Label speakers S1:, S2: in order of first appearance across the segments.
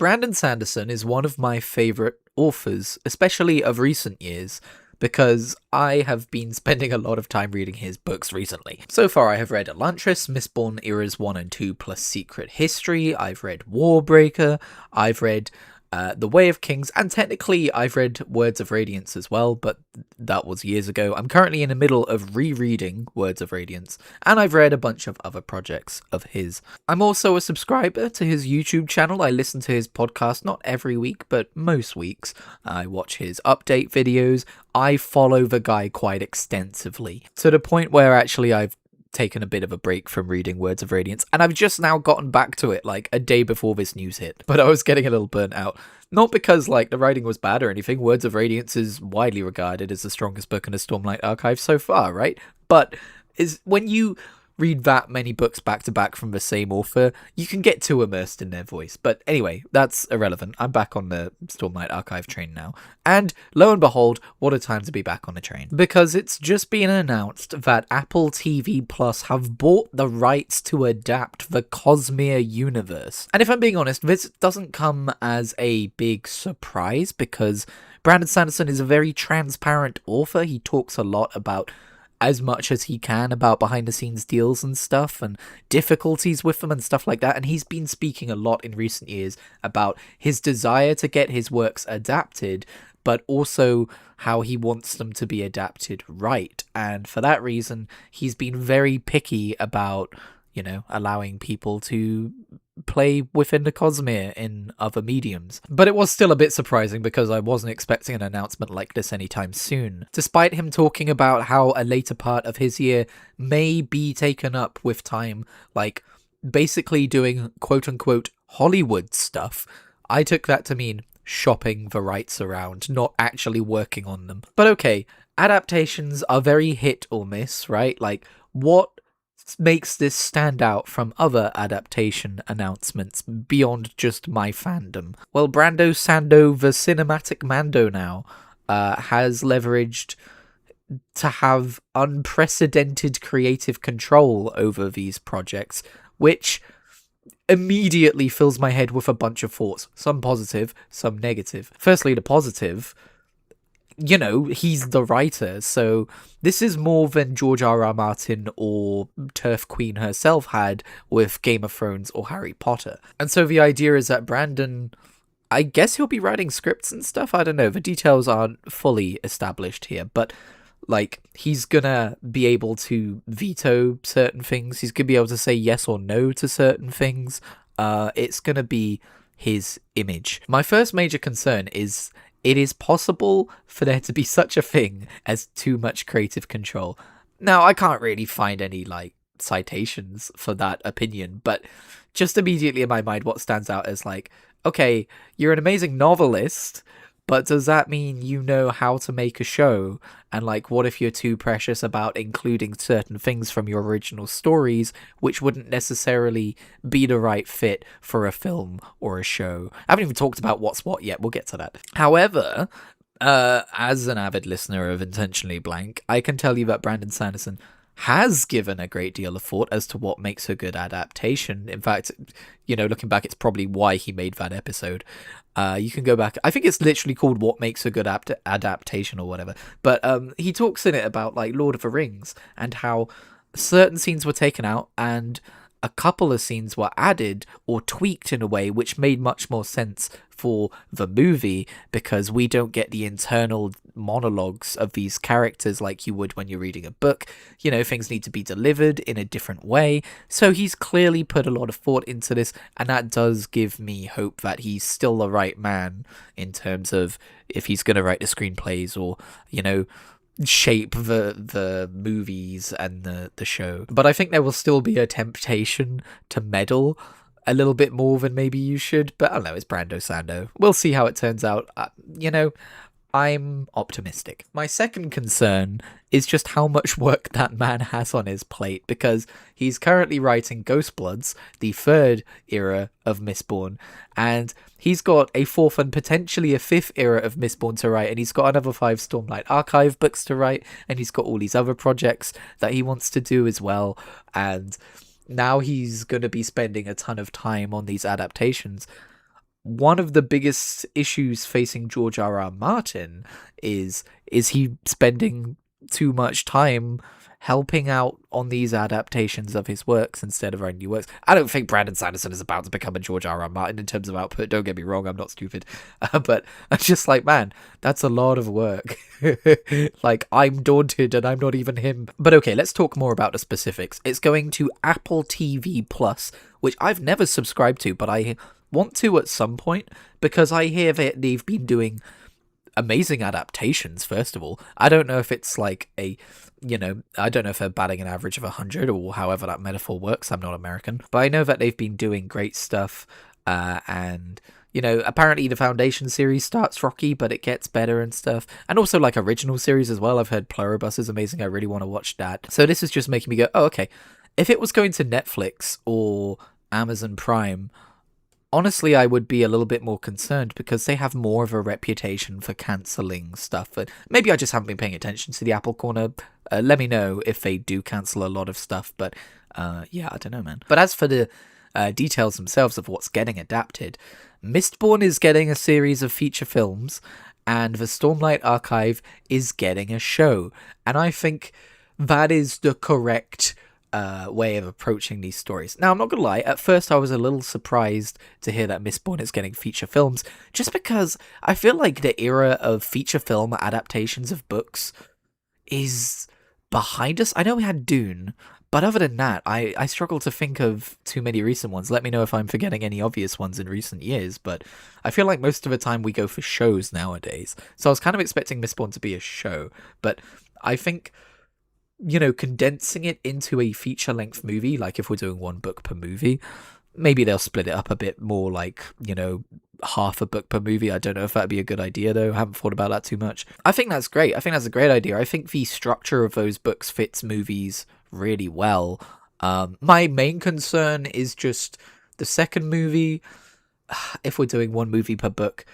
S1: Brandon Sanderson is one of my favourite authors, especially of recent years, because I have been spending a lot of time reading his books recently. So far I have read Elantris, Mistborn Eras 1 and 2 plus Secret History, I've read Warbreaker, I've read The Way of Kings, and technically I've read Words of Radiance as well, but that was years ago. I'm currently in the middle of rereading Words of Radiance, and I've read a bunch of other projects of his. I'm also a subscriber to his YouTube channel. I listen to his podcast not every week, but most weeks. I watch his update videos. I follow the guy quite extensively, to the point where actually I've taken a bit of a break from reading Words of Radiance, and I've just now gotten back to it like a day before this news hit, but I was getting a little burnt out. Not because like the writing was bad or anything. Words of Radiance is widely regarded as the strongest book in the Stormlight Archive so far, right? But is when you read that many books back to back from the same author, you can get too immersed in their voice. But anyway, that's irrelevant. I'm back on the Stormlight Archive train now. And lo and behold, what a time to be back on the train. Because it's just been announced that Apple TV Plus have bought the rights to adapt the Cosmere universe. And if I'm being honest, this doesn't come as a big surprise, because Brandon Sanderson is a very transparent author. He talks a lot about as much as he can about behind the scenes deals and stuff and difficulties with them and stuff like that. And he's been speaking a lot in recent years about his desire to get his works adapted, but also how he wants them to be adapted right. And for that reason, he's been very picky about, you know, allowing people to play within the Cosmere in other mediums. But it was still a bit surprising because I wasn't expecting an announcement like this anytime soon. Despite him talking about how a later part of his year may be taken up with time, like basically doing quote-unquote Hollywood stuff, I took that to mean shopping the rights around, not actually working on them. But okay, adaptations are very hit or miss, right? Like, what makes this stand out from other adaptation announcements beyond just my fandom? Well, Brando Sando, the cinematic Mando now, has leveraged to have unprecedented creative control over these projects, which immediately fills my head with a bunch of thoughts, some positive, some negative. Firstly, the positive, you know, he's the writer, so this is more than George R.R. Martin or Turf Queen herself had with Game of Thrones or Harry Potter. And so the idea is that Brandon, I guess he'll be writing scripts and stuff, I don't know, the details aren't fully established here, but like, he's gonna be able to veto certain things, he's gonna be able to say yes or no to certain things, it's gonna be his image. My first major concern is it is possible for there to be such a thing as too much creative control. Now, I can't really find any, like, citations for that opinion, but just immediately in my mind, what stands out is like, okay, you're an amazing novelist, but does that mean you know how to make a show? And like, what if you're too precious about including certain things from your original stories, which wouldn't necessarily be the right fit for a film or a show? I haven't even talked about what's what yet. We'll get to that. However, as an avid listener of Intentionally Blank, I can tell you that Brandon Sanderson has given a great deal of thought as to what makes a good adaptation. In fact, you know, looking back, it's probably why he made that episode. You can go back. I think it's literally called What Makes a Good Adaptation or whatever. But he talks in it about like Lord of the Rings and how certain scenes were taken out and a couple of scenes were added or tweaked in a way which made much more sense for the movie, because we don't get the internal monologues of these characters like you would when you're reading a book. You know, things need to be delivered in a different way. So he's clearly put a lot of thought into this, and that does give me hope that he's still the right man in terms of if he's going to write the screenplays or, you know, shape the movies and the show. But I think there will still be a temptation to meddle a little bit more than maybe you should. But I don't know, it's Brando Sando. We'll see how it turns out. You know, I'm optimistic. My second concern is just how much work that man has on his plate, because he's currently writing Ghostbloods, the third era of Mistborn, and he's got a fourth and potentially a fifth era of Mistborn to write, and he's got another 5 Stormlight Archive books to write, and he's got all these other projects that he wants to do as well, and now he's going to be spending a ton of time on these adaptations. one of the biggest issues facing George R.R. Martin is he spending too much time helping out on these adaptations of his works instead of writing new works. I don't think Brandon Sanderson is about to become a George R.R. Martin in terms of output. Don't get me wrong, I'm not stupid. But I'm just like, man, that's a lot of work. Like, I'm daunted and I'm not even him. But okay, let's talk more about the specifics. It's going to Apple TV Plus, which I've never subscribed to, but I want to at some point, because I hear that they've been doing amazing adaptations. First of all, I don't know if it's like I don't know if they're batting an average of 100 or however that metaphor works. I'm not American, but I know that they've been doing great stuff, and apparently the Foundation series starts rocky, but it gets better and stuff, and also like original series as well. I've heard Pluribus is amazing. I really want to watch that. So this is just making me go, oh, okay, if it was going to Netflix or Amazon Prime, honestly, I would be a little bit more concerned because they have more of a reputation for cancelling stuff. But maybe I just haven't been paying attention to the Apple Corner. Let me know if they do cancel a lot of stuff. But yeah, I don't know, man. But as for the details themselves of what's getting adapted, Mistborn is getting a series of feature films, and the Stormlight Archive is getting a show. And I think that is the correct way of approaching these stories. Now, I'm not gonna lie, at first I was a little surprised to hear that Mistborn is getting feature films, just because I feel like the era of feature film adaptations of books is behind us. I know we had Dune, but other than that, I struggle to think of too many recent ones. Let me know if I'm forgetting any obvious ones in recent years, but I feel like most of the time we go for shows nowadays. So I was kind of expecting Mistborn to be a show, but I think condensing it into a feature-length movie, like if we're doing one book per movie, maybe they'll split it up a bit more, like, half a book per movie. I don't know if that'd be a good idea, though. I haven't thought about that too much. I think that's great. I think that's a great idea. I think the structure of those books fits movies really well. My main concern is just the second movie. If we're doing one movie per book,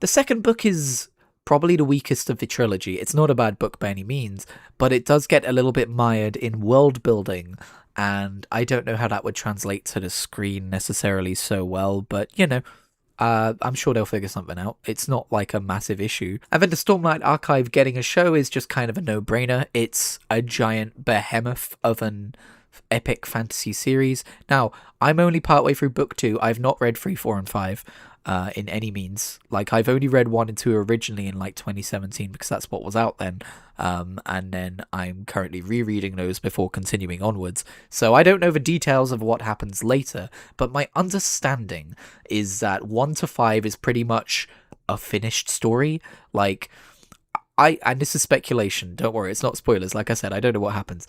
S1: the second book is probably the weakest of the trilogy. It's not a bad book by any means, but it does get a little bit mired in world building, and I don't know how that would translate to the screen necessarily so well, but I'm sure they'll figure something out. It's not like a massive issue. And then the Stormlight Archive getting a show is just kind of a no-brainer. It's a giant behemoth of an epic fantasy series. Now, I'm only partway through book 2. I've not read 3, 4, and 5. In any means. Like, I've only read 1 and 2 originally in like 2017 because that's what was out then, and then I'm currently rereading those before continuing onwards, so I don't know the details of what happens later, but my understanding is that 1 to 5 is pretty much a finished story. Like, and this is speculation, don't worry, it's not spoilers. Like I said, I don't know what happens.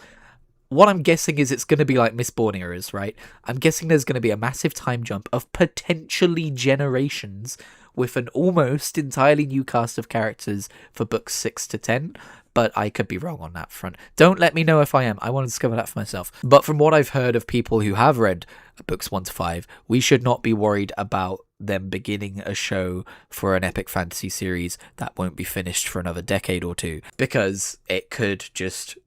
S1: What I'm guessing is it's going to be like Mistborn eras, right? I'm guessing there's going to be a massive time jump of potentially generations with an almost entirely new cast of characters for books 6 to 10, but I could be wrong on that front. Don't let me know if I am. I want to discover that for myself. But from what I've heard of people who have read books 1 to 5, we should not be worried about them beginning a show for an epic fantasy series that won't be finished for another decade or two, because it could just,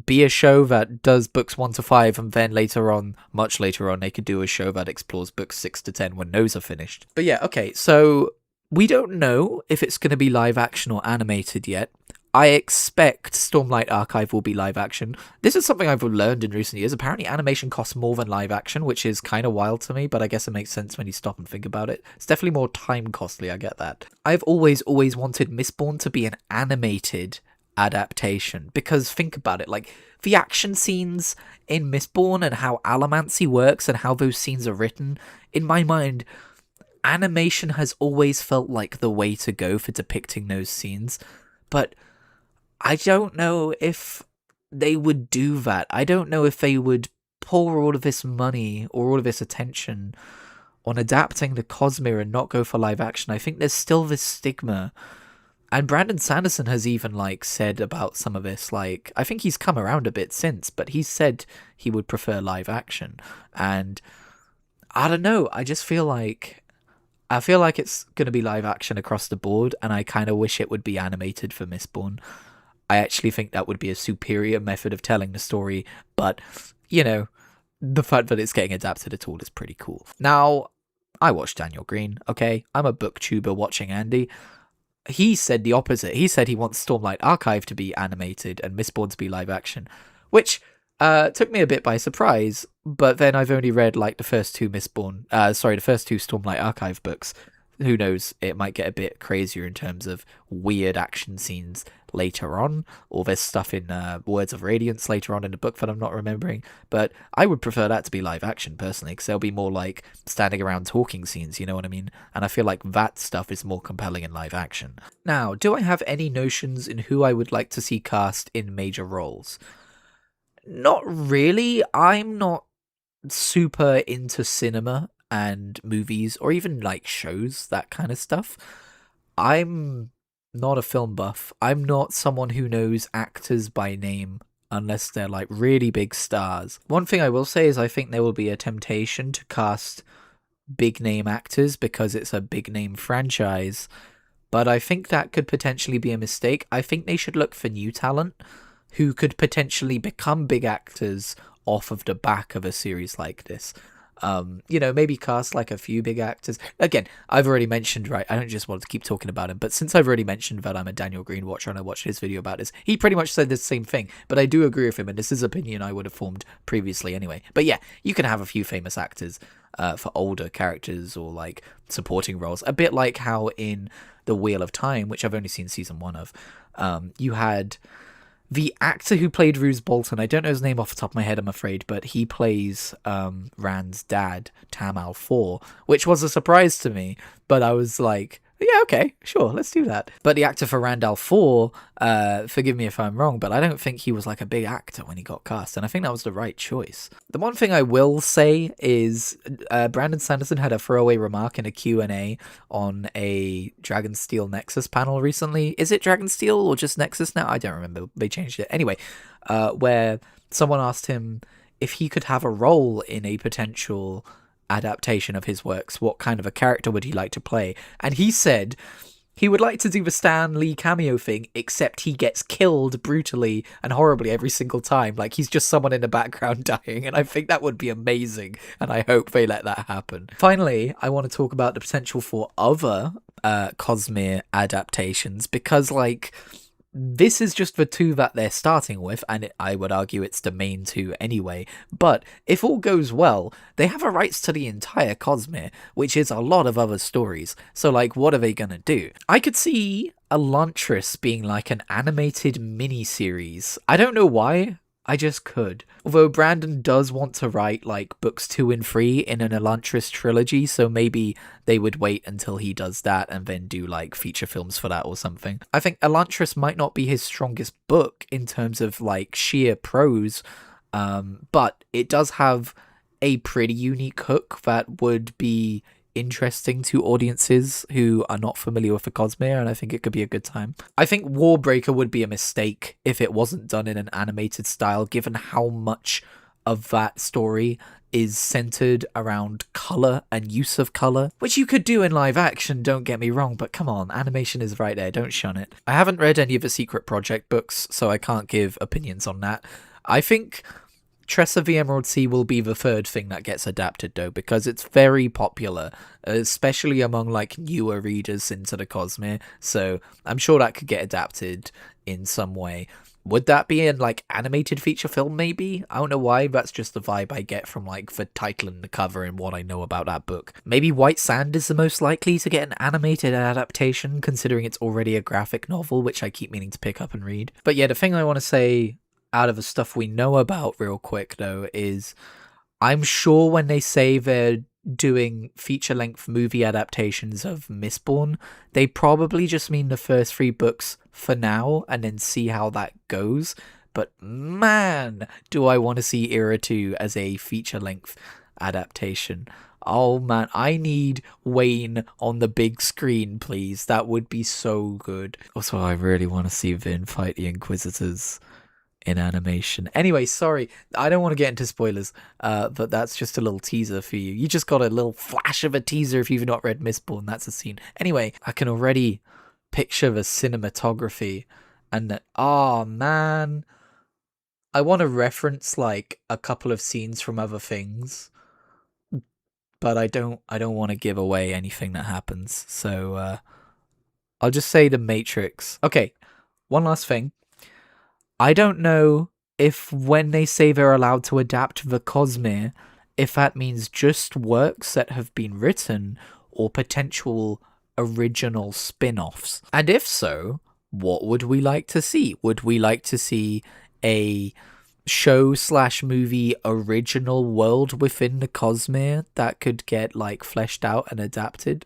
S1: be a show that does books 1 to 5, and then later on, much later on, they could do a show that explores books 6 to 10 when those are finished. But yeah, okay, so we don't know if it's going to be live action or animated yet. I expect Stormlight Archive will be live action. This is something I've learned in recent years. Apparently animation costs more than live action, which is kind of wild to me, but I guess it makes sense when you stop and think about it. It's definitely more time costly, I get that. I've always wanted Mistborn to be an animated adaptation, because think about it, like the action scenes in Mistborn and how Allomancy works and how those scenes are written, in my mind, animation has always felt like the way to go for depicting those scenes, but I don't know if they would do that. I don't know if they would pour all of this money or all of this attention on adapting the Cosmere and not go for live action. I think there's still this stigma. And Brandon Sanderson has even, said about some of this, I think he's come around a bit since, but he said he would prefer live action. And I don't know, I feel like it's going to be live action across the board, and I kind of wish it would be animated for Mistborn. I actually think that would be a superior method of telling the story, but, the fact that it's getting adapted at all is pretty cool. Now, I watch Daniel Green, okay? I'm a booktuber watching Andy. He said the opposite. He said he wants Stormlight Archive to be animated and Mistborn to be live action, which took me a bit by surprise. But then I've only read like the first two the first two Stormlight Archive books. Who knows? It might get a bit crazier in terms of weird action scenes later on, or there's stuff in Words of Radiance later on in the book that I'm not remembering. But I would prefer that to be live action personally, because there'll be more like standing around talking scenes, you know what I mean? And I feel like that stuff is more compelling in live action. Now, do I have any notions in who I would like to see cast in major roles? Not really. I'm not super into cinema and movies or even like shows, that kind of stuff. I'm not a film buff. I'm not someone who knows actors by name unless they're like really big stars. One thing I will say is I think there will be a temptation to cast big name actors because it's a big name franchise, but I think that could potentially be a mistake. I think they should look for new talent who could potentially become big actors off of the back of a series like this. Maybe cast like a few big actors. Again, I've already mentioned, right, I don't just want to keep talking about him, but since I've already mentioned that I'm a Daniel Green watcher and I watched his video about this, he pretty much said the same thing, but I do agree with him, and this is an opinion I would have formed previously anyway. But yeah, you can have a few famous actors for older characters or like supporting roles, a bit like how in The Wheel of Time, which I've only seen season 1 of, you had the actor who played Roose Bolton. I don't know his name off the top of my head, I'm afraid, but he plays Rand's dad, Tam Al-4, which was a surprise to me, but I was like, yeah, okay, sure, let's do that. But the actor for Rand Al-4, forgive me if I'm wrong, but I don't think he was like a big actor when he got cast, and I think that was the right choice. The one thing I will say is Brandon Sanderson had a throwaway remark in a Q&A on a Dragonsteel Nexus panel recently. Is it Dragonsteel or just Nexus now? I don't remember. They changed it. Anyway, where someone asked him if he could have a role in a potential adaptation of his works, what kind of a character would he like to play? And he said he would like to do the Stan Lee cameo thing, except he gets killed brutally and horribly every single time. Like, he's just someone in the background dying, and I think that would be amazing, and I hope they let that happen. Finally, I want to talk about the potential for other Cosmere adaptations, because, like, this is just the two that they're starting with, and I would argue it's the main two anyway. But if all goes well, they have a rights to the entire Cosmere, which is a lot of other stories. So, like, what are they gonna do? I could see Elantris being like an animated mini-series. I don't know why, I just could. Although Brandon does want to write like books 2 and 3 in an Elantris trilogy, so maybe they would wait until he does that and then do like feature films for that or something. I think Elantris might not be his strongest book in terms of like sheer prose, but it does have a pretty unique hook that would be interesting to audiences who are not familiar with the Cosmere, and I think it could be a good time. I think Warbreaker would be a mistake if it wasn't done in an animated style, given how much of that story is centered around color and use of color, which you could do in live action, don't get me wrong, but come on, animation is right there, don't shun it. I haven't read any of the Secret Project books, so I can't give opinions on that. I think Tress of the Emerald Sea will be the third thing that gets adapted, though, because it's very popular, especially among like newer readers into the Cosmere, so I'm sure that could get adapted in some way. Would that be in like animated feature film, maybe? I don't know why, that's just the vibe I get from like the title and the cover and what I know about that book. Maybe White Sand is the most likely to get an animated adaptation, considering it's already a graphic novel, which I keep meaning to pick up and read. But yeah, the thing I want to say out of the stuff we know about real quick, though, is I'm sure when they say they're doing feature-length movie adaptations of Mistborn, they probably just mean the first 3 books for now, and then see how that goes. But man, do I want to see Era 2 as a feature-length adaptation. Oh man, I need Wayne on the big screen, please. That would be so good. Also, I really want to see Vin fight the Inquisitors in animation. Anyway, sorry, I don't want to get into spoilers, but that's just a little teaser for you. You just got a little flash of a teaser if you've not read Mistborn. That's a scene. Anyway, I can already picture the cinematography, and that, oh man, I want to reference like a couple of scenes from other things, but I don't want to give away anything that happens. So I'll just say the Matrix. Okay, one last thing. I don't know if when they say they're allowed to adapt the Cosmere, if that means just works that have been written or potential original spin-offs. And if so, what would we like to see? Would we like to see a show/movie original world within the Cosmere that could get like fleshed out and adapted?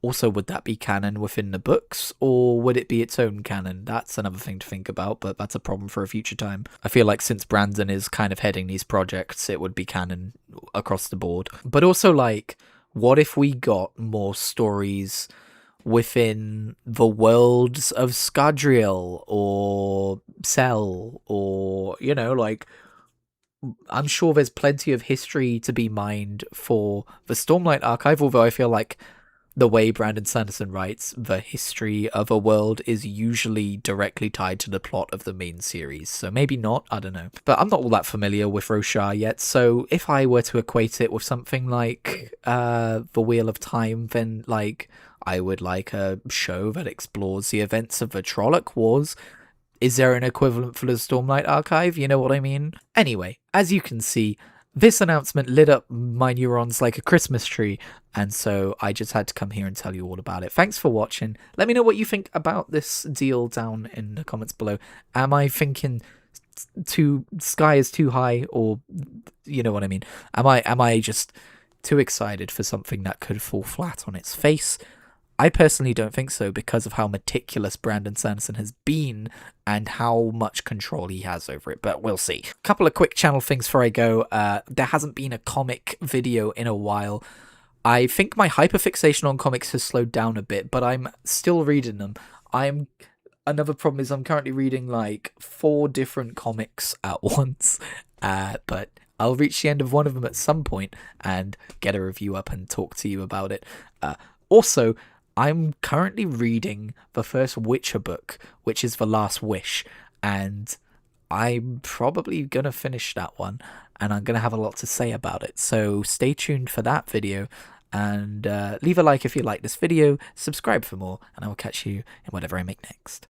S1: Also, would that be canon within the books, or would it be its own canon? That's another thing to think about, but that's a problem for a future time. I feel like since Brandon is kind of heading these projects, it would be canon across the board. But also, like, what if we got more stories within the worlds of Scadrial or Cell, or, you know, like, I'm sure there's plenty of history to be mined for the Stormlight Archive, although I feel like the way Brandon Sanderson writes, the history of a world is usually directly tied to the plot of the main series. So maybe not, I don't know. But I'm not all that familiar with Roshar yet, so if I were to equate it with something like The Wheel of Time, then like I would like a show that explores the events of the Trolloc Wars. Is there an equivalent for the Stormlight Archive? You know what I mean? Anyway, as you can see, this announcement lit up my neurons like a Christmas tree, and so I just had to come here and tell you all about it. Thanks for watching. Let me know what you think about this deal down in the comments below. Am I thinking sky is too high, or you know what I mean? Am I just too excited for something that could fall flat on its face? I personally don't think so, because of how meticulous Brandon Sanderson has been and how much control he has over it, but we'll see. A couple of quick channel things before I go. There hasn't been a comic video in a while. I think my hyperfixation on comics has slowed down a bit, but I'm still reading them. Another problem is I'm currently reading like 4 different comics at once, but I'll reach the end of one of them at some point and get a review up and talk to you about it. Also, I'm currently reading the first Witcher book, which is The Last Wish, and I'm probably going to finish that one, and I'm going to have a lot to say about it. So stay tuned for that video, and leave a like if you like this video, subscribe for more, and I will catch you in whatever I make next.